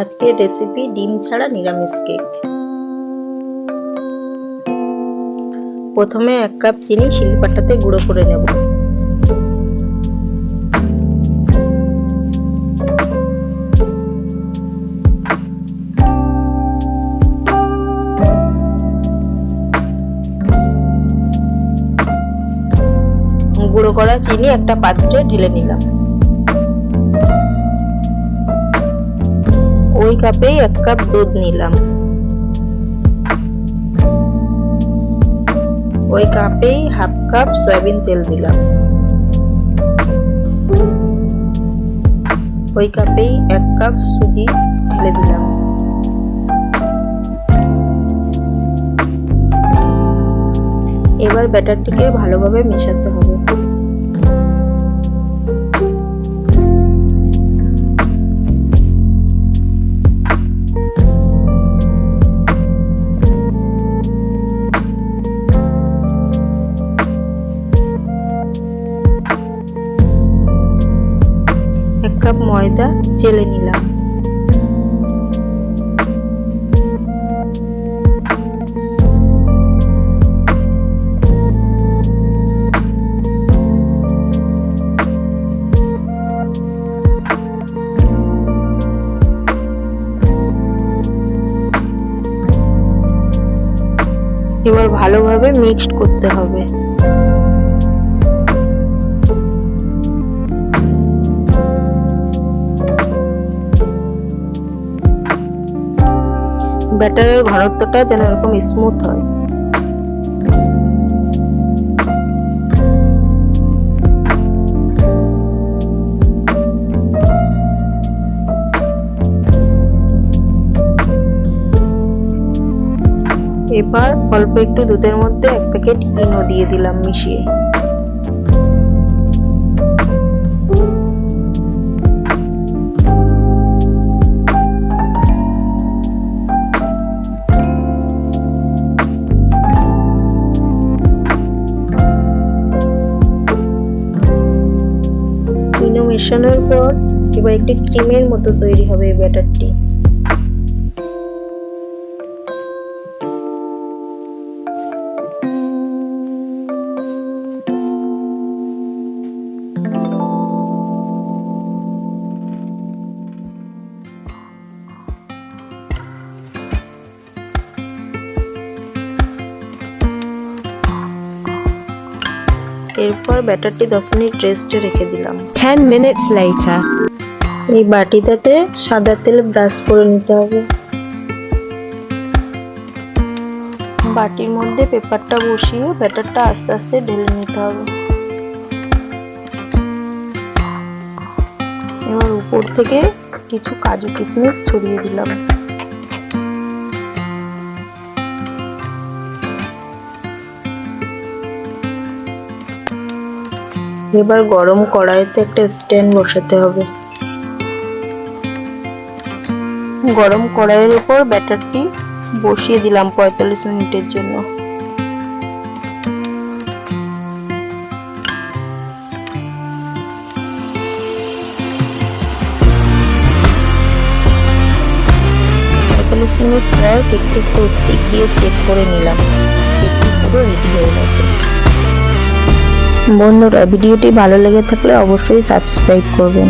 আজকের রেসিপি ডিম ছাড়া নিরামিষ কেক। প্রথমে 1 কাপ চিনি শিলপাটাতে গুঁড়ো করে নেব। গুঁড়ো করা চিনি একটা পাত্রে ঢেলে নিলাম। ওই কাপেই 1 কাপ দুধ নিলাম। ওই কাপেই হাফ কাপ সয়াবিন তেল দিলাম। ওই কাপেই 1 কাপ সুজি ঢেলে দিলাম। এবার ব্যাটারটিকে ভালোভাবে মেশাতে হবে। এক কাপ ময়দা চেলে নিলাম। এবার ভালোভাবে মিক্সড করতে হবে। ব্যাটারের ঘনত্বটা যেন এরকম স্মুথ হয়। এবার অল্প একটু দুধের মধ্যে 1 প্যাকেট ইনো দিয়ে দিলাম মিশিয়ে। ইনো মেশানোর পর এবার একটি ক্রিমের মতো তৈরি হবে এই ব্যাটারটি। এরপর ব্যাটারটি 10 মিনিট রেস্টে রেখে দিলাম। 10 minutes later. এই বাটিটাতে সাদা তেল ব্রাশ করে নিতে হবে। বাটির মধ্যে পেপারটা বসিয়ে ব্যাটারটা আস্তে আস্তে ঢেলে নিতে হবে। এবার উপর থেকে কিছু কাজু কিশমিশ ছড়িয়ে দিলাম। এবার গরম কড়াইতে একটা স্ট্যান্ড বসাতে হবে। গরম কড়াইয়ের উপর ব্যাটারটি বসিয়ে দিলাম 45 মিনিটের জন্য। মিনিট পর কেকটি স্টিক দিয়ে চেক করে নিলাম। কেকটি পুরো রেডি হয়ে গেছে। বন্ধুরা, ভিডিওটি ভালো লেগে থাকলে অবশ্যই সাবস্ক্রাইব করবেন।